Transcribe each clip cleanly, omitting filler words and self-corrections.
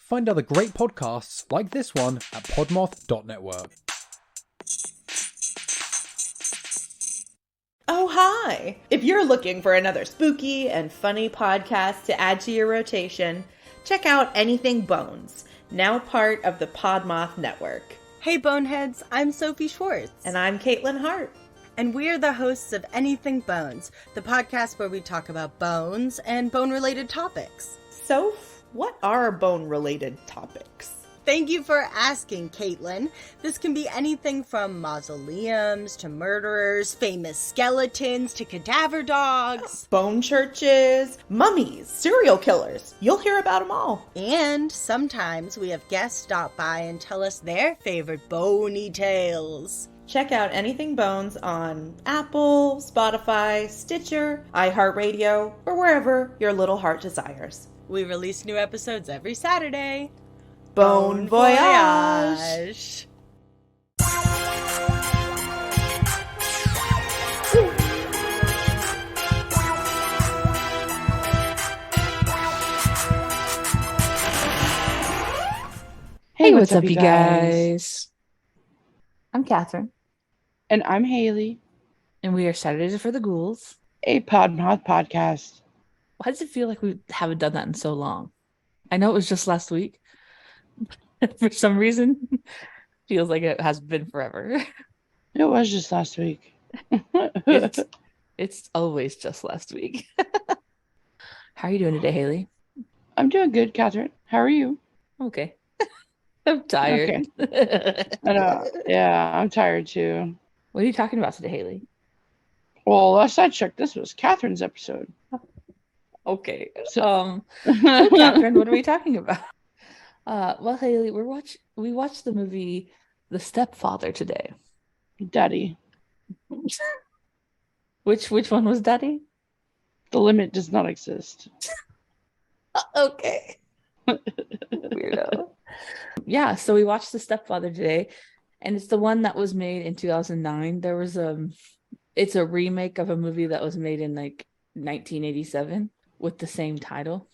Find other great podcasts like this one at podmoth.network. Oh, hi! If you're looking for another spooky and funny podcast to add to your rotation, check out Anything Bones, now part of the Podmoth Network. Hey Boneheads, I'm Sophie Schwartz. And I'm Caitlin Hart. And we're the hosts of Anything Bones, the podcast where we talk about bones and bone-related topics. Soph, what are bone-related topics? Thank you for asking, Caitlin. This can be anything from mausoleums to murderers, famous skeletons to cadaver dogs. Bone churches, mummies, serial killers. You'll hear about them all. And sometimes we have guests stop by and tell us their favorite bony tales. Check out Anything Bones on Apple, Spotify, Stitcher, iHeartRadio, or wherever your little heart desires. We release new episodes every Saturday. Bon voyage! Hey, what's up, you guys? I'm Kathryn. And I'm Hayley. And we are Saturdays for the Ghouls, a Podmoth podcast. Why does it feel like we haven't done that in so long? I know it was just last week. For some reason, feels like it has been forever. It was just last week. It's always just last week. How are you doing today, Hayley? I'm doing good, Kathryn. How are you? Okay. I'm tired. Okay. Yeah, I'm tired too. What are you talking about today, Hayley? Well, last I checked, this was Kathryn's episode. Okay. Kathryn, what are we talking about? Well, Hayley, we watched the movie The Stepfather today. Daddy. Which one was Daddy? The limit does not exist. Okay. Weirdo. Yeah, so we watched The Stepfather today, and it's the one that was made in 2009. There was it's a remake of a movie that was made in like 1987 with the same title.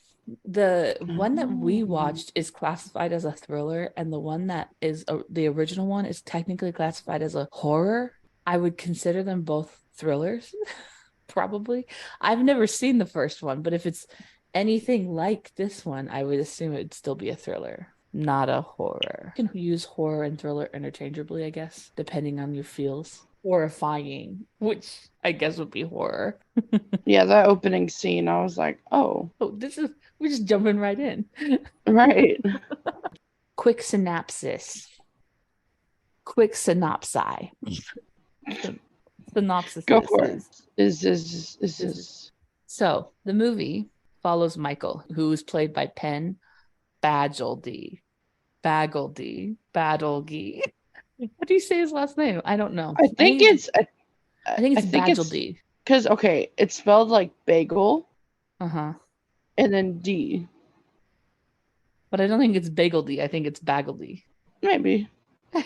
The one that we watched is classified as a thriller, and the one that is the original one is technically classified as a horror. I would consider them both thrillers, probably. I've never seen the first one, but if it's anything like this one, I would assume it would still be a thriller, not a horror. You can use horror and thriller interchangeably, I guess, depending on your feels. Horrifying, which I guess would be horror. Yeah, that opening scene, I was like, oh, we're just jumping right in. Right. Quick synopsis. Quick synopsis. Synopsis. Go for it. Is So the movie follows Michael, who is played by Penn Badgley. What do you say his last name? I don't know. I think it's Badgley. Because, okay, it's spelled like bagel. Uh-huh. And then D. But I don't think it's Baggledy. I think it's Baggledy. Maybe.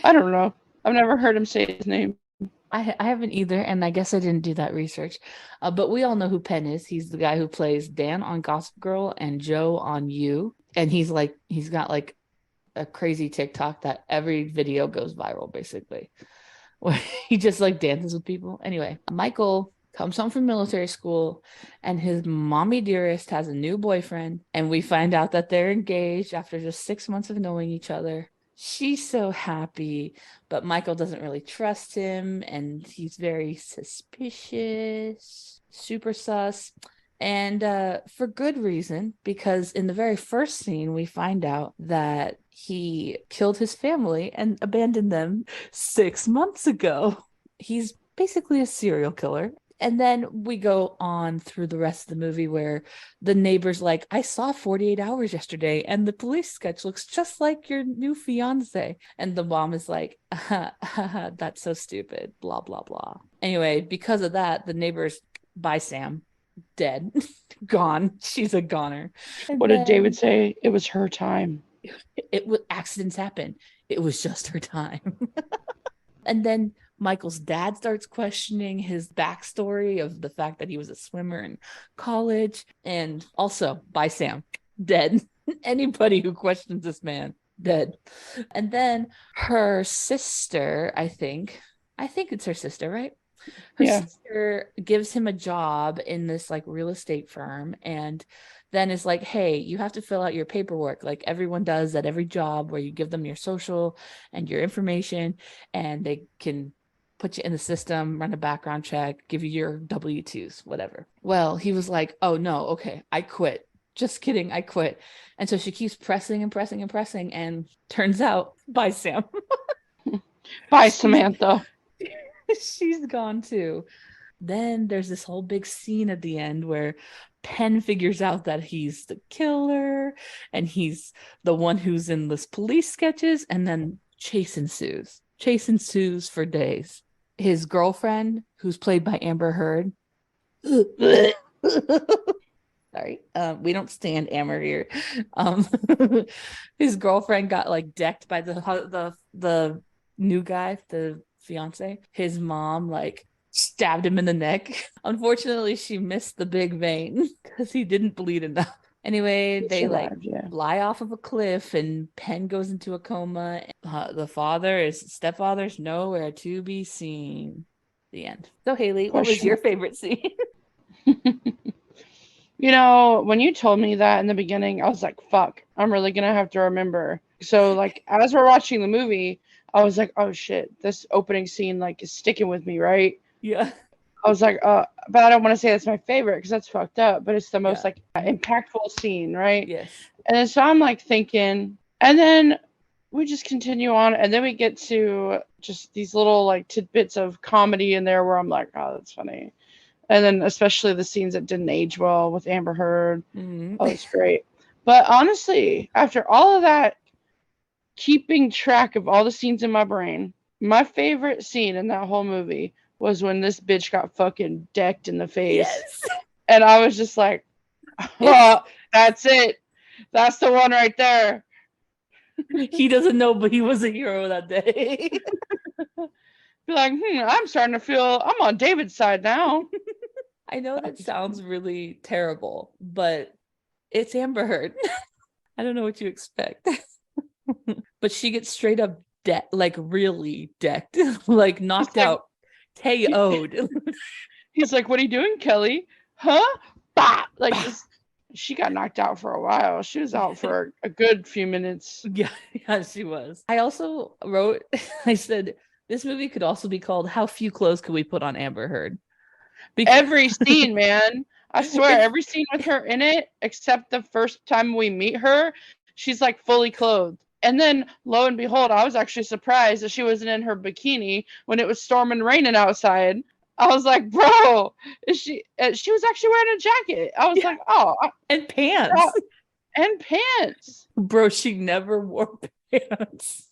I don't know. I've never heard him say his name. I haven't either, and I guess I didn't do that research. But we all know who Penn is. He's the guy who plays Dan on Gossip Girl and Joe on You. And he's got like a crazy TikTok that every video goes viral, basically. Where he just like dances with people. Anyway, Michael comes home from military school, and his mommy dearest has a new boyfriend, and we find out that they're engaged after just 6 months of knowing each other. She's so happy, but Michael doesn't really trust him, and he's very suspicious, super sus, and for good reason, because in the very first scene, we find out that he killed his family and abandoned them 6 months ago. He's basically a serial killer. And then we go on through the rest of the movie where the neighbor's like, I saw 48 Hours yesterday, and the police sketch looks just like your new fiance. And the mom is like, that's so stupid, blah, blah, blah. Anyway, because of that, the neighbor's, bye, Sam, dead, gone. She's a goner. And what did David say? It was her time. Accidents happen. It was just her time. And then Michael's dad starts questioning his backstory of the fact that he was a swimmer in college. And also, by Sam, dead. Anybody who questions this man, dead. And then her sister, I think it's her sister, right? Her Yeah. sister gives him a job in this like real estate firm, and then is like, hey, you have to fill out your paperwork like everyone does at every job, where you give them your social and your information, and they can put you in the system, run a background check, give you your W-2s, whatever. Well, he was like, oh no, okay, I quit. Just kidding, I quit. And so she keeps pressing and pressing and pressing, and turns out, bye, Sam. Bye, Samantha. She's gone too. Then there's this whole big scene at the end where Penn figures out that he's the killer and he's the one who's in this police sketches, and then chase ensues. Chase ensues for days. His girlfriend, who's played by Amber Heard. Sorry, we don't stand Amber here. His girlfriend got like decked by the new guy, the fiance. His mom like stabbed him in the neck. Unfortunately, she missed the big vein because he didn't bleed enough. Anyway, they survived, yeah. fly off of a cliff, and Penn goes into a coma. The stepfather's nowhere to be seen. The end. So Hayley, what was your favorite scene? You know, when you told me that in the beginning, I was like, fuck, I'm really gonna have to remember. So like as we're watching the movie, I was like, oh shit, this opening scene like is sticking with me, right? Yeah. I was like, but I don't want to say that's my favorite because that's fucked up, but it's the most like impactful scene, right? Yes. And then so I'm like thinking, and then we just continue on, and then we get to just these little like tidbits of comedy in there where I'm like, oh, that's funny. And then especially the scenes that didn't age well with Amber Heard. Mm-hmm. Oh, it's great. But honestly, after all of that, keeping track of all the scenes in my brain, my favorite scene in that whole movie was when this bitch got fucking decked in the face. Yes. And I was just like, oh, that's it. That's the one right there. He doesn't know, but he was a hero that day. Be like, I'm starting to feel I'm on David's side now. I know that sounds really terrible, but it's Amber Heard. I don't know what you expect. But she gets straight up like really decked, like knocked out, KO'd. He's like, what are you doing, Kelly? Huh? Bah! Like, she got knocked out for a while. She was out for a good few minutes. Yeah, she was. I also wrote, I said, this movie could also be called How Few Clothes Could We Put on Amber Heard? Because every scene, man. I swear, every scene with her in it, except the first time we meet her, she's like fully clothed. And then, lo and behold, I was actually surprised that she wasn't in her bikini when it was storming raining outside. I was like, bro, is she was actually wearing a jacket. I was like, oh. And pants. And pants. Bro, she never wore pants.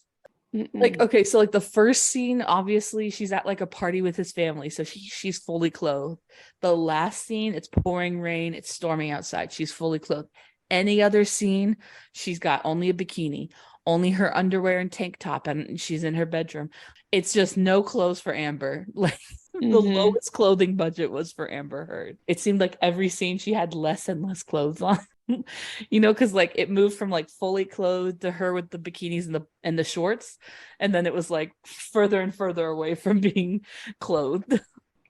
Like, okay, so like the first scene, obviously she's at like a party with his family, so she's fully clothed. The last scene, it's pouring rain, it's storming outside, she's fully clothed. Any other scene, she's got only a bikini, only her underwear and tank top, and she's in her bedroom. It's just no clothes for Amber. Like the lowest clothing budget was for Amber Heard. It seemed like every scene she had less and less clothes on. You know, because like it moved from like fully clothed to her with the bikinis and the shorts, and then it was like further and further away from being clothed.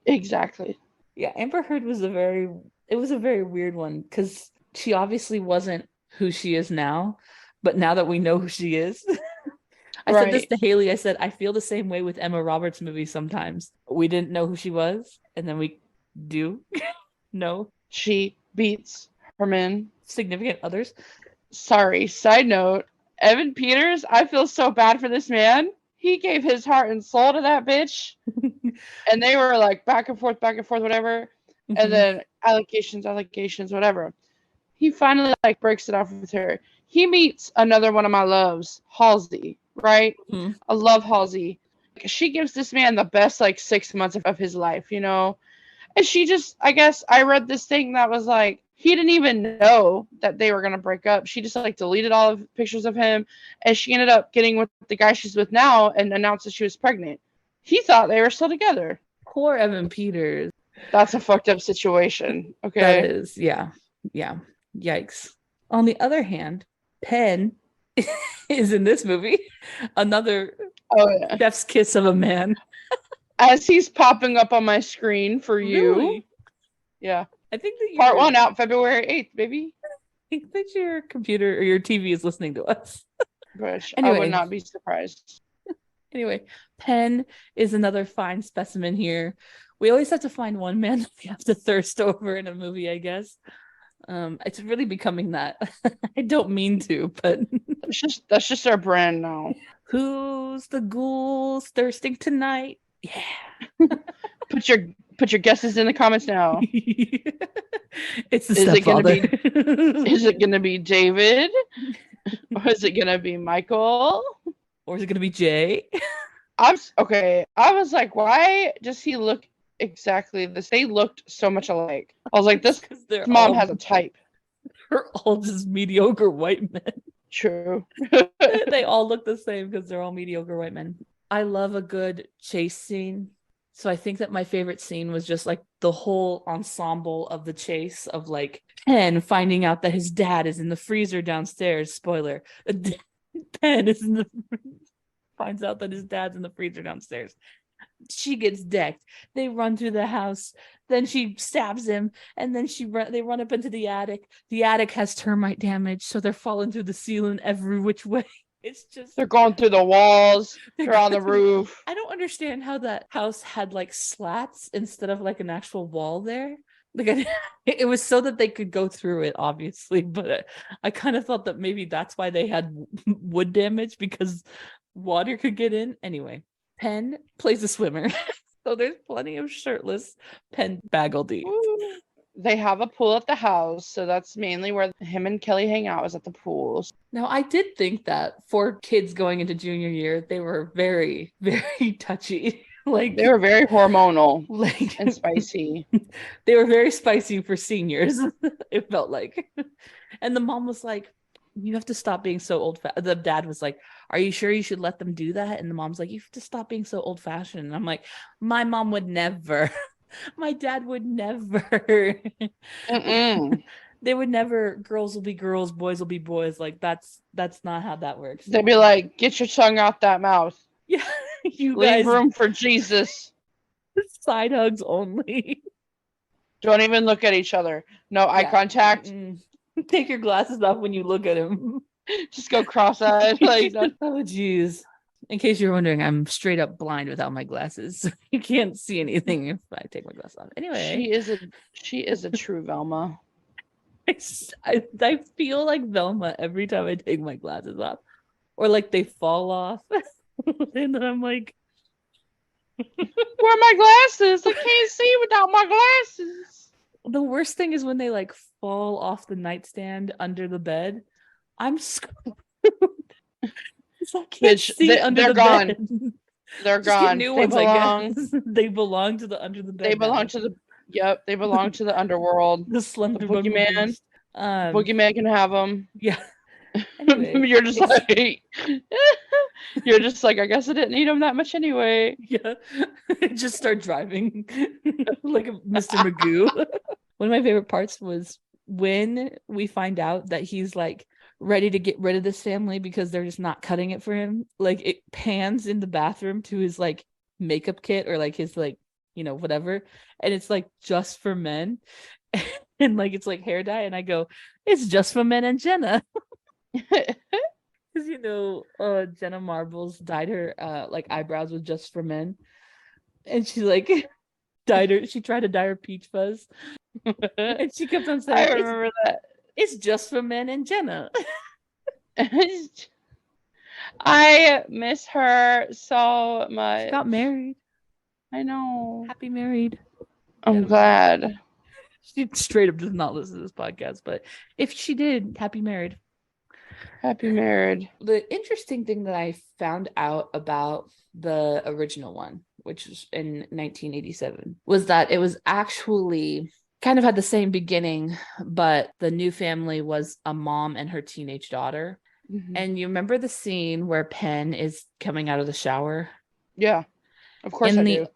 Exactly. Yeah, Amber Heard was a very weird one, because she obviously wasn't who she is now, but now that we know who she is. I said this to Hayley. I said, I feel the same way with Emma Roberts' movies sometimes. We didn't know who she was, and then we do know. She beats her men. Significant others. Sorry, side note. Evan Peters, I feel so bad for this man. He gave his heart and soul to that bitch. And they were like back and forth, whatever. And then allegations, whatever. He finally like breaks it off with her. He meets another one of my loves, Halsey, right? I love Halsey. She gives this man the best like 6 months of his life, you know? And she just, I guess I read this thing that was like, he didn't even know that they were going to break up. She just like deleted all of pictures of him. And she ended up getting with the guy she's with now and announced that she was pregnant. He thought they were still together. Poor Evan Peters. That's a fucked up situation. Okay. That is, yeah. Yikes. On the other hand, Penn is in this movie. Another Oh yeah. chef's kiss of a man. As he's popping up on my screen for you. Really? Yeah. I think that Part 1 out February 8th, baby. I think that your computer or your TV is listening to us. Which I Anyway. would not be surprised. Anyway, Penn is another fine specimen here. We always have to find one man that we have to thirst over in a movie, I guess. It's really becoming that. I don't mean to, but that's just our brand now. Who's the ghouls thirsting tonight? Yeah. Put your guesses in the comments now. It's the Stepfather. Is it gonna be David? Or is it gonna be Michael? Or is it gonna be Jay? Okay. I was like, why does he look exactly this? They looked so much alike. I was like, this mom has a type. They're all just mediocre white men. True. They all look the same because they're all mediocre white men. I love a good chase scene. So I think that my favorite scene was just like the whole ensemble of the chase of like Penn finding out that his dad is in the freezer downstairs. Spoiler. Penn is finds out that his dad's in the freezer downstairs. She gets decked. They run through the house. Then she stabs him, and then they run up into the attic. The attic has termite damage, so they're falling through the ceiling every which way. It's just they're going through the walls. They're on the roof. I don't understand how that house had like slats instead of like an actual wall there. Like it was so that they could go through it, obviously, but I kind of thought that maybe that's why they had wood damage, because water could get in. Anyway, Penn plays a swimmer. So there's plenty of shirtless Penn Badgley. They have a pool at the house, so that's mainly where him and Kelly hang out, is at the pools. Now, I did think that for kids going into junior year, they were very, very touchy. Like they were very hormonal, and spicy. They were very spicy for seniors. It felt like, and the mom was like, "You have to stop being so old-fashioned." The dad was like, "Are you sure you should let them do that?" And the mom's like, "You have to stop being so old-fashioned." And I'm like, "My mom would never." My dad would never. They would never. Girls will be girls, boys will be boys. Like that's not how that works. They'd be like, "Get your tongue out that mouth." Yeah, you leave guys, room for Jesus. Side hugs only. Don't even look at each other. No eye contact. Take your glasses off when you look at him. Just go cross-eyed. Like, oh, geez. In case you're wondering, I'm straight up blind without my glasses. So you can't see anything if I take my glasses off. Anyway, she is a true Velma. I feel like Velma every time I take my glasses off, or like they fall off, and then I'm like, "Where are my glasses? I can't see without my glasses." The worst thing is when they like fall off the nightstand under the bed. I'm screwed. I can't see under they're the gone. bed. They're gone. New ones, I guess. They belong to the under the bed. They belong to the they belong to the underworld. The Slender Boogeyman. Boogeyman can have them. Yeah. Anyway, you're just like, I guess I didn't need them that much anyway. Yeah. Just start driving like a Mr. Magoo. One of my favorite parts was when we find out that he's like ready to get rid of this family because they're just not cutting it for him. Like it pans in the bathroom to his like makeup kit or like his like, you know, whatever. And it's like just for men. And like it's like hair dye. And I go, "It's just for men and Jenna." Because you know, Jenna Marbles dyed her like eyebrows with just for men. And she like she tried to dye her peach fuzz. And she kept on saying, I remember that. "It's just for men and Jenna." I miss her so much. She got married. I know. Happy married. I'm glad. She straight up does not listen to this podcast, but if she did, happy married. Happy married. The interesting thing that I found out about the original one, which was in 1987, was that it was actually kind of had the same beginning, but the new family was a mom and her teenage daughter. Mm-hmm. And you remember the scene where Penn is coming out of the shower? Yeah, of course I do.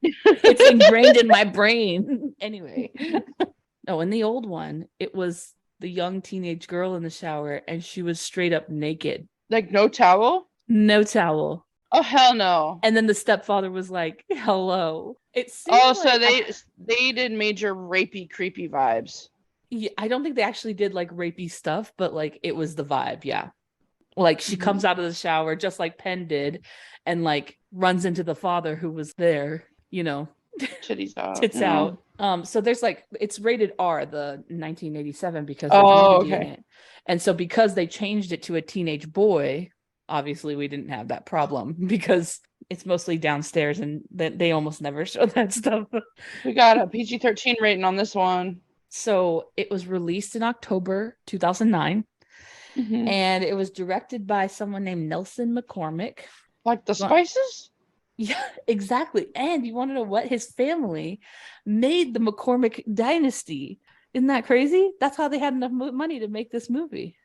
It's ingrained in my brain. Anyway. No, in the old one, it was the young teenage girl in the shower, and she was straight up naked. Like no towel? No towel. Oh hell no. And then the stepfather was like, hello. It seemed Oh, so like they did major rapey, creepy vibes. Yeah, I don't think they actually did like rapey stuff, but like it was the vibe, yeah. Like she comes out of the shower just like Penn did, and like runs into the father who was there, you know, Titties out. tits out. So there's like, it's rated R, the 1987, because there's nudity in it. And so because they changed it to a teenage boy, obviously we didn't have that problem because it's mostly downstairs and they almost never show that stuff. We got a PG-13 rating on this one. So it was released in October 2009. And it was directed by someone named Nelson McCormick. Like the Spices? Yeah, exactly. And you want to know what? His family made the McCormick dynasty. Isn't that crazy? That's how they had enough money to make this movie.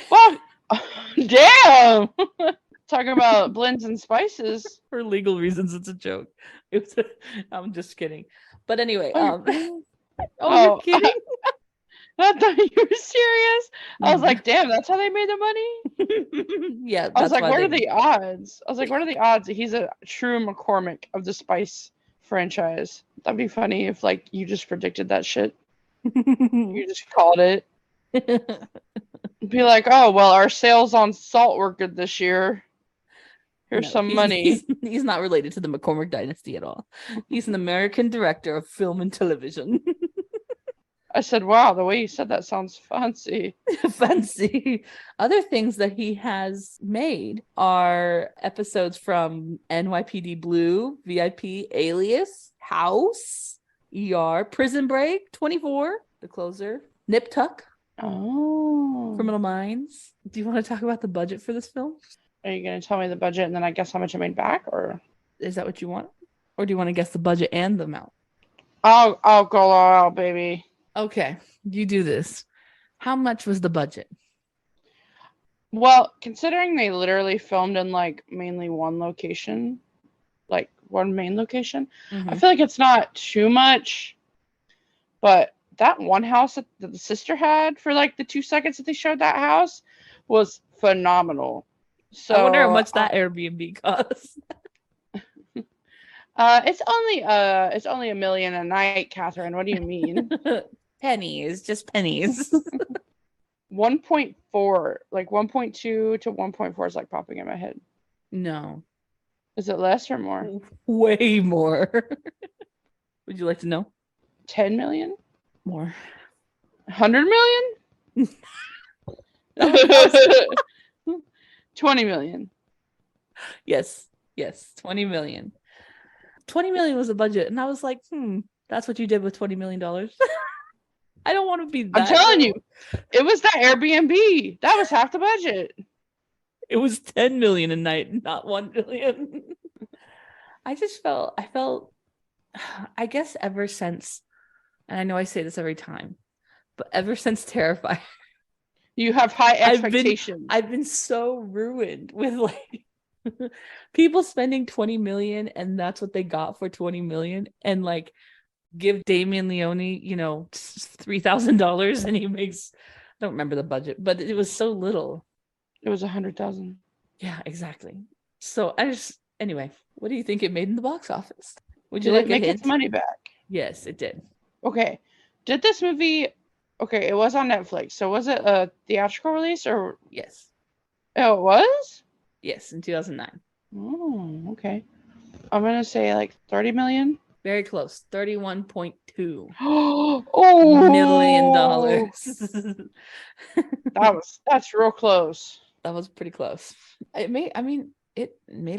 Well, damn. Talking about blends and spices. For legal reasons, it's a joke. I'm just kidding. But anyway, you're kidding? I thought you were serious. I was like, damn, that's how they made the money? Yeah. I was like, what are the odds? I was like, what are the odds that he's a true McCormick of the Spice franchise? That'd be funny if like you just predicted that shit. You just called it. Be like, oh, well, our sales on salt were good this year. Here's some money. He's not related to the McCormick dynasty at all. He's an American director of film and television. I said, wow, the way you said that sounds fancy. Fancy. Other things that he has made are episodes from NYPD Blue, VIP, Alias, House, ER, Prison Break, 24, The Closer, Nip Tuck, Criminal Minds. Do you want to talk about the budget for this film? Are you going to tell me the budget and then I guess how much it made back? Or is that what you want? Or do you want to guess the budget and the amount? I'll go all out, baby. Okay, you do this. How much was the budget? Well, considering they literally filmed in like mainly one location, like one main location, I feel like it's not too much. But that one house that the sister had for like the 2 seconds that they showed that house was phenomenal. So I wonder how much that Airbnb costs. It's only $1 million a night, Kathryn. What do you mean? Pennies, just pennies. 1.4, like 1.2 to 1.4 is like popping in my head. No. Is it less or more? Way more. Would you like to know? 10 million? More. 100 million? 20 million. Yes, 20 million. 20 million was the budget, and I was like, that's what you did with $20 million. I don't want to be that. I'm telling you, it was that Airbnb. That was half the budget. It was 10 million a night, not 1 million. I felt, I guess ever since, and I know I say this every time, but ever since Terrifier, you have high expectations. I've been so ruined with like people spending 20 million and that's what they got for 20 million, and like give Damien Leone, $3,000 and he makes, I don't remember the budget, but it was so little. It was 100,000. Yeah, exactly. So anyway, what do you think it made in the box office? Would you Did like it make a hint? its money back? Yes, it did. Okay. Did this movie, okay, it was on Netflix. So was it a theatrical release or? Yes. Oh, it was? Yes, in 2009. Oh, okay. I'm going to say like 30 million. Very close. $31.2 oh, million. That's real close. That was pretty close. It made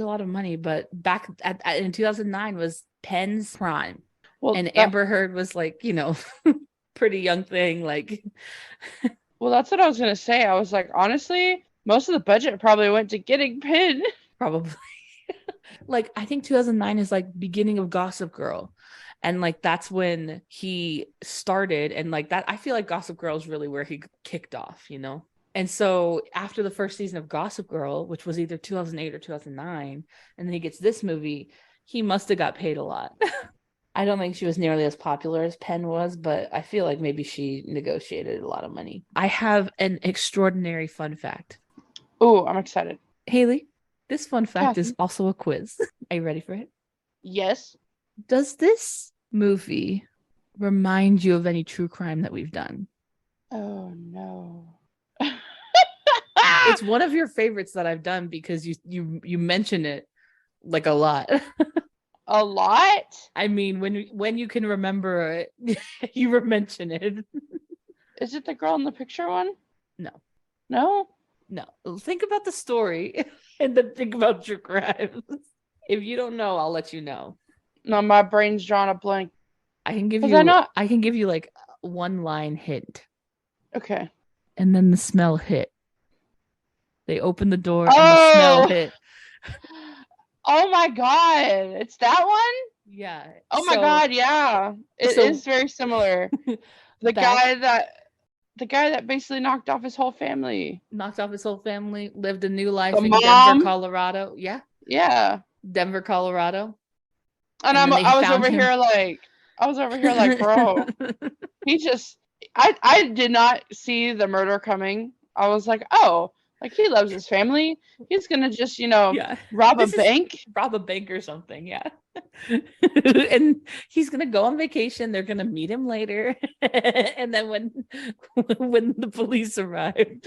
a lot of money, but back in 2009 was Penn's prime. Well, and Amber Heard was like, pretty young thing. Like, well, that's what I was gonna say. I was like, honestly, most of the budget probably went to getting Penn. Probably. Like, I think 2009 is like beginning of Gossip Girl. And like, that's when he started. And like that, I feel like Gossip Girl is really where he kicked off, And so after the first season of Gossip Girl, which was either 2008 or 2009, and then he gets this movie, he must have got paid a lot. I don't think she was nearly as popular as Penn was, but I feel like maybe she negotiated a lot of money. I have an extraordinary fun fact. Oh, I'm excited. Hayley, this fun fact is Kathy. also a quiz. Are you ready for it? Yes. Does this movie remind you of any true crime that we've done? Oh no. It's one of your favorites that I've done because you mention it like a lot. A lot? I mean, when you can remember it, you mention it. Is it the girl in the picture one? No. No? No. Think about the story and then think about true crimes. If you don't know, I'll let you know. No, my brain's drawn a blank. I can give Was you I not? I can give you like one line hint. Okay. And then the smell hit. They opened the door and the smell hit. Oh my god. It's that one? Yeah. Oh my god, yeah. It is very similar. The guy that basically knocked off his whole family. Lived a new life The in mom? Denver, Colorado. Yeah. Yeah. Denver, Colorado. And I was over here like, bro. He just I did not see the murder coming. I was like, oh, like he loves his family. He's gonna just, rob a bank. Rob a bank or something, yeah. And he's gonna go on vacation. They're gonna meet him later. And then when the police arrived.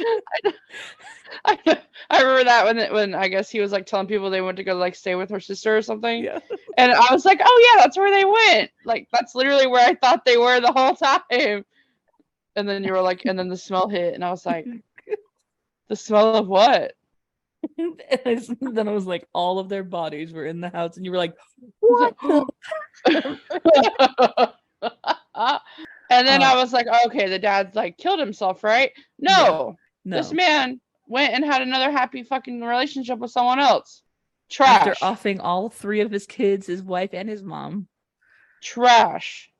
I remember that when I guess he was like telling people they went to go like stay with her sister or something. Yeah. And I was like, oh yeah, that's where they went. Like that's literally where I thought they were the whole time. And then you were like, and then the smell hit, and I was like, the smell of what? Then I was like, all of their bodies were in the house, and you were like, what? And then I was like, okay, the dad like killed himself, right? No. This man went and had another happy fucking relationship with someone else. Trash. After offing all three of his kids, his wife and his mom. Trash.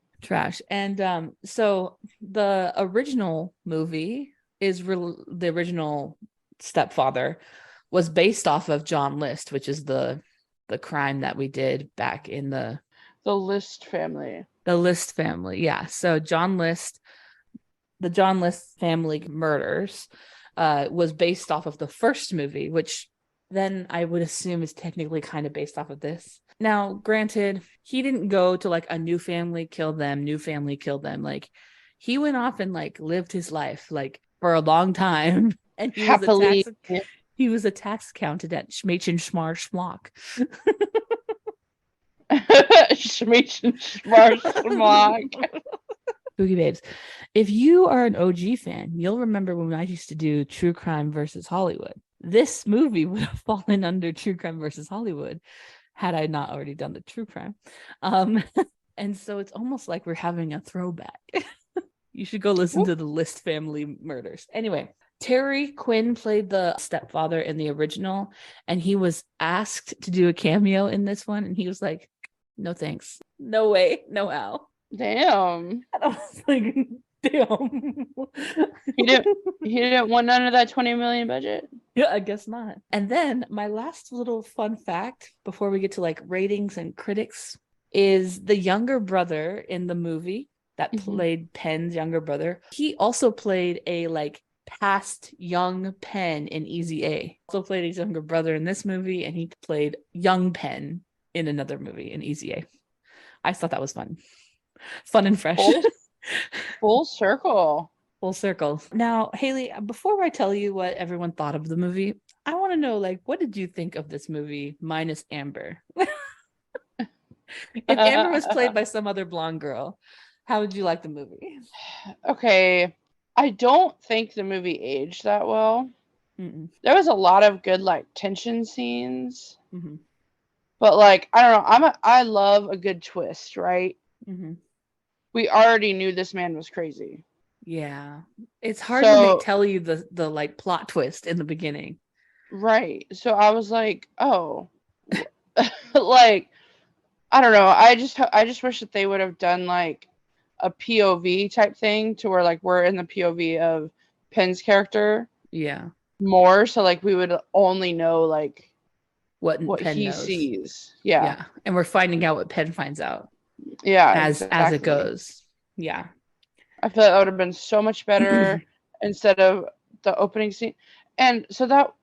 And so the original movie is the original Stepfather was based off of John List, which is the crime that we did back in the List family. The List family, yeah. So the John List family murders was based off of the first movie, which then I would assume is technically kind of based off of this. Now, granted, he didn't go to like a new family killed them. Like he went off and like lived his life like for a long time. And he was a tax accountant at Schmeich Schmar Schmock. Schmeich Schmar Schmock. Spooky Babes. If you are an OG fan, you'll remember when I used to do True Crime versus Hollywood. This movie would have fallen under True Crime versus Hollywood had I not already done the true crime. And so it's almost like we're having a throwback. You should go listen to the List family murders. Anyway, Terry Quinn played the stepfather in the original, and he was asked to do a cameo in this one, and he was like, no thanks. No way. No how. Damn. And I was like, damn. He didn't want none of that 20 million budget? Yeah, I guess not. And then my last little fun fact before we get to like ratings and critics is the younger brother in the movie that played Penn's younger brother. He also played a like past young Penn in Easy A. Also played his younger brother in this movie, and he played young Penn in another movie in Easy A. I thought that was fun and fresh. Full circle. Full circle. Now, Hayley, before I tell you what everyone thought of the movie, I want to know, like, what did you think of this movie minus Amber? If Amber was played by some other blonde girl, how would you like the movie? Okay. I don't think the movie aged that well. There was a lot of good, like, tension scenes. But, like, I don't know. I love a good twist, right? We already knew this man was crazy. Yeah. It's hard when they tell you the like plot twist in the beginning. Right. So I was like, oh. Like, I don't know. I just wish that they would have done like a POV type thing to where like we're in the POV of Penn's character. Yeah. More so like we would only know like what Penn he knows. Sees. Yeah. And we're finding out what Penn finds out. Yeah, as it exactly. goes. Yeah. I feel like that would have been so much better instead of the opening scene. And so that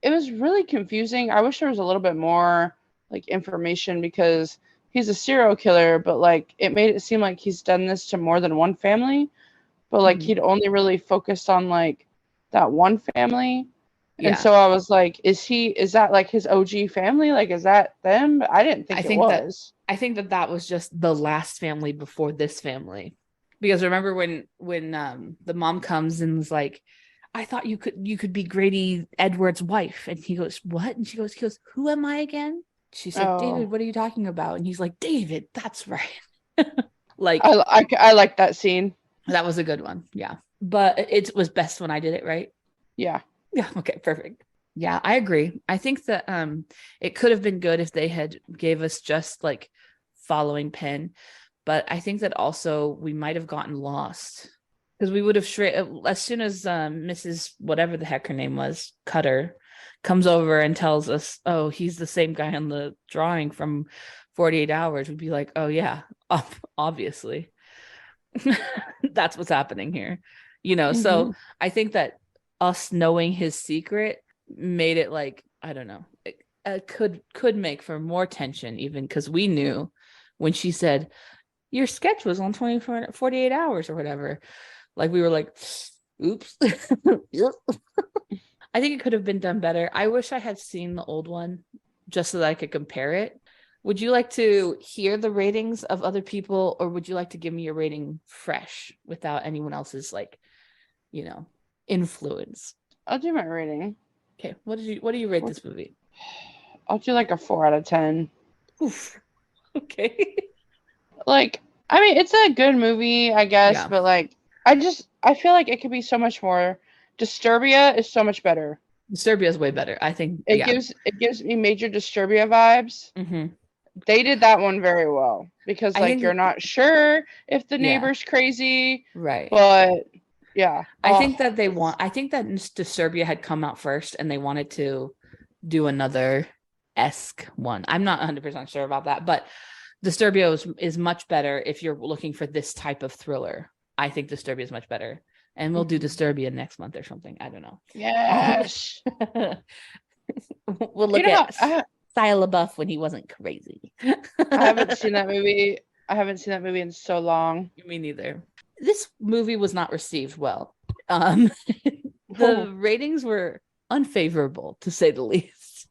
it was really confusing. I wish there was a little bit more like information because he's a serial killer, but like it made it seem like he's done this to more than one family, but like he'd only really focused on like that one family. And Yeah. so I was like, is that like his OG family? Like, is that them? I didn't think I it think was. that was just the last family before this family. Because remember when the mom comes and was like, I thought you could be Grady Edwards' wife. And he goes, what? And he goes, who am I again? She said, Oh. David, what are you talking about? And he's like, David, that's right. Like I like that scene. that was a good one. Yeah. But it was best when I did it, right? Yeah. Yeah. Okay, perfect. Yeah, I agree. I think that it could have been good if they had gave us just like following Penn, but I think that also we might have gotten lost because we would have as soon as Mrs. whatever the heck her name was, Cutter, comes over and tells us, oh, he's the same guy on the drawing from 48 Hours. We'd be like, oh yeah, obviously. That's what's happening here, So I think that us knowing his secret made it like, I don't know, it could make for more tension, even because we knew when she said your sketch was on 48 hours or whatever, like we were like, oops. I think it could have been done better. I wish I had seen the old one just so that I could compare it. Would you like to hear the ratings of other people, or would you like to give me a rating fresh without anyone else's influence? I'll do my rating. Okay, what do you rate this movie? I'll do like a 4 out of 10. Oof. Okay. Like, I mean, it's a good movie, I guess, but like, I feel like it could be so much more. Disturbia is so much better. Disturbia is way better. I think it gives me major Disturbia vibes. They did that one very well because like you're not sure if the neighbor's crazy, right? But yeah, I think that Disturbia had come out first and they wanted to do another esque one. I'm not 100% sure about that, but Disturbia is much better if you're looking for this type of thriller. I think Disturbia is much better, and we'll do Disturbia next month or something. I don't know. Yes. We'll look at Shia LaBeouf when he wasn't crazy. I haven't seen that movie. I haven't seen that movie in so long. Me neither. This movie was not received well. The ratings were unfavorable, to say the least.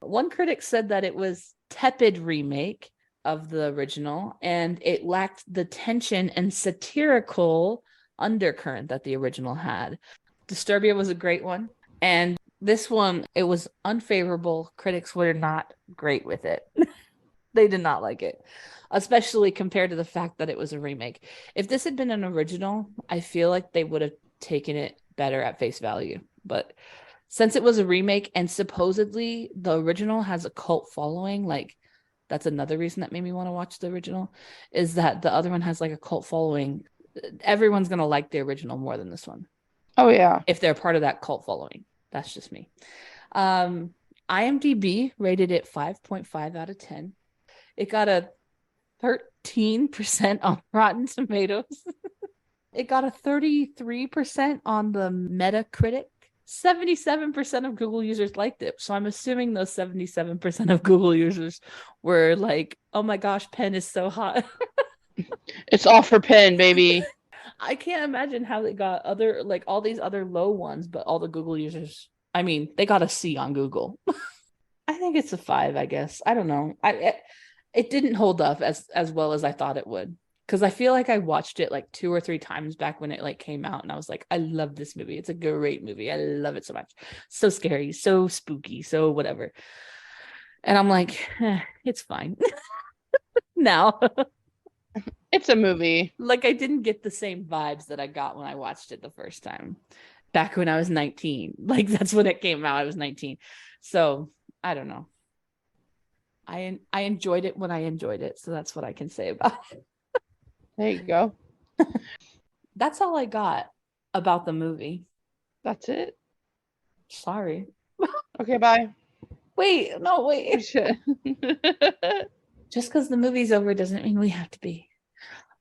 One critic said that it was tepid remake of the original, and it lacked the tension and satirical undercurrent that the original had. Disturbia was a great one, and this one, it was unfavorable. Critics were not great with it. They did not like it, especially compared to the fact that it was a remake. If this had been an original, I feel like they would have taken it better at face value. But since it was a remake and supposedly the original has a cult following, like that's another reason that made me want to watch the original, is that the other one has like a cult following. Everyone's going to like the original more than this one. Oh, yeah. If they're part of that cult following. That's just me. IMDb rated it 5.5 out of 10. It got a 13% on Rotten Tomatoes. It got a 33% on the Metacritic. 77% of Google users liked it. So I'm assuming those 77% of Google users were like, oh my gosh, Penn is so hot. It's all for Penn, baby. I can't imagine how they got all these other low ones, but all the Google users, I mean, they got a C on Google. I think it's a 5, I guess. I don't know. It didn't hold up as well as I thought it would. Because I feel like I watched it like 2 or 3 times back when it like came out, and I was like, I love this movie. It's a great movie. I love it so much. So scary, so spooky, so whatever. And I'm like, it's fine. Now. It's a movie. Like I didn't get the same vibes that I got when I watched it the first time. Back when I was 19. Like that's when it came out. I was 19. So I don't know. I enjoyed it when I enjoyed it. So that's what I can say about it. There you go. That's all I got about the movie. That's it? Sorry. Okay, bye. Wait. Just because the movie's over doesn't mean we have to be.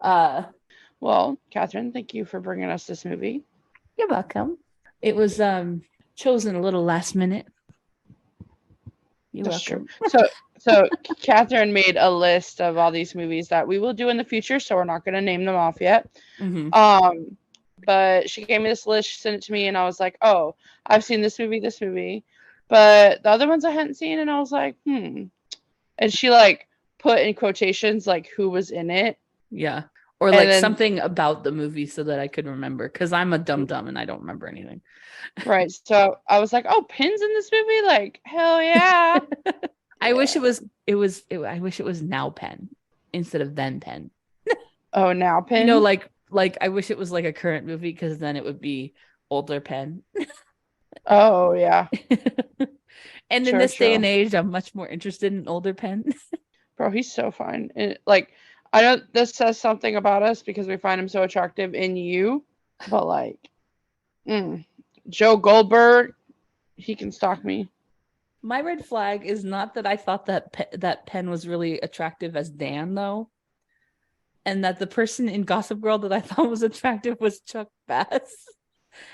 Well, Kathryn, thank you for bringing us this movie. You're welcome. It was chosen a little last minute. You're That's welcome. true. So Kathryn made a list of all these movies that we will do in the future, so we're not going to name them off yet. Mm-hmm. But she gave me this list, she sent it to me, and I was like, oh, I've seen this movie. But the other ones I hadn't seen, and I was like, And she like put in quotations like who was in it. Yeah. Or like something about the movie so that I could remember, because I'm a dum and I don't remember anything. Right. So I was like, oh, Penn's in this movie? Like, hell yeah. I wish it was I wish it was now Penn instead of then Penn. Oh, now Penn? You know, like I wish it was like a current movie, because then it would be older Penn. Oh, yeah. And in this day and age, I'm much more interested in older Penn. Bro, he's so fine. Like, I know this says something about us because we find him so attractive in you, but like, Joe Goldberg, he can stalk me. My red flag is not that I thought that Penn was really attractive as Dan, though, and that the person in Gossip Girl that I thought was attractive was Chuck Bass.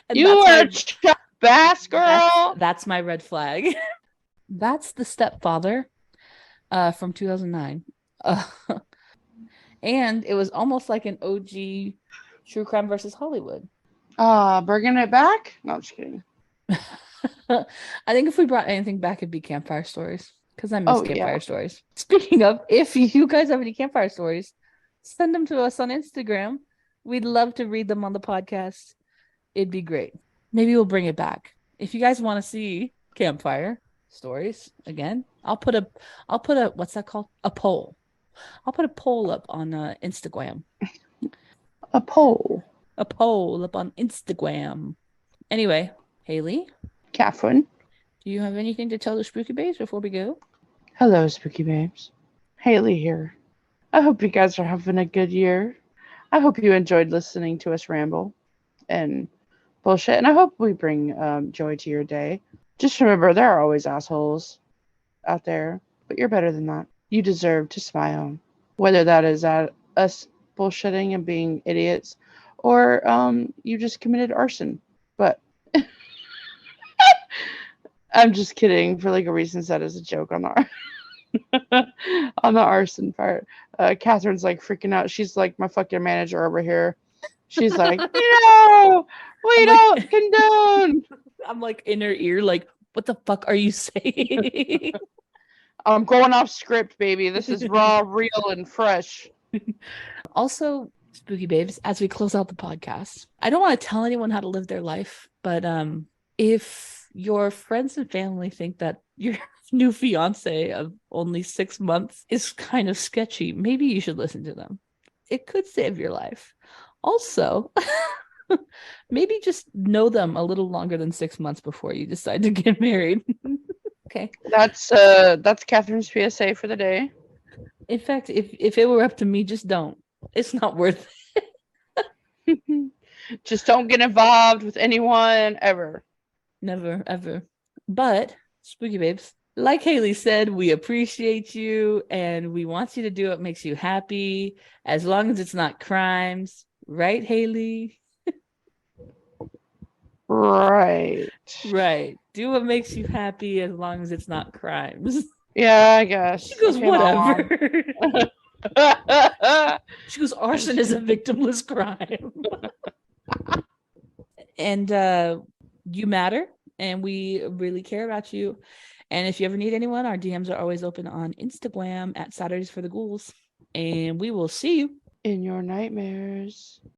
And you are Chuck Bass, girl. That's my red flag. That's The Stepfather, from 2009. And it was almost like an OG True Crime versus Hollywood. Bringing it back? No, I'm just kidding. I think if we brought anything back, it'd be Campfire Stories, because I miss Campfire Stories. Speaking of, if you guys have any Campfire Stories, send them to us on Instagram. We'd love to read them on the podcast. It'd be great. Maybe we'll bring it back. If you guys want to see Campfire Stories again, I'll put a what's that called? A poll. I'll put a poll up on Instagram. A poll up on Instagram. Anyway, Hayley, Kathryn, do you have anything to tell the Spooky Babes before we go? Hello, Spooky Babes. Hayley here. I hope you guys are having a good year. I hope you enjoyed listening to us ramble and bullshit, and I hope we bring joy to your day. Just remember, there are always assholes out there, but you're better than that. You deserve to smile, whether that is at us bullshitting and being idiots, or you just committed arson. But I'm just kidding, for like a reason said as a joke on the on the arson part. Kathryn's like freaking out. She's like my fucking manager over here. She's like, we don't condone. I'm like in her ear, like, what the fuck are you saying? I'm going off script, baby. This is raw, real, and fresh. Also, Spooky Babes, as we close out the podcast, I don't want to tell anyone how to live their life, but if your friends and family think that your new fiance of only 6 months is kind of sketchy, maybe you should listen to them. It could save your life. Also, maybe just know them a little longer than 6 months before you decide to get married. Okay. That's Kathryn's PSA for the day. In fact, if it were up to me, just don't. It's not worth it. Just don't get involved with anyone ever. Never, ever. But, Spooky Babes, like Hayley said, we appreciate you and we want you to do what makes you happy, as long as it's not crimes. Right, Hayley? Right. Do what makes you happy as long as it's not crimes. Yeah, I guess. She goes, whatever. She goes, arson is a victimless crime. And you matter, and we really care about you. And if you ever need anyone, our DMs are always open on Instagram at Saturdays for the Ghouls. And we will see you in your nightmares.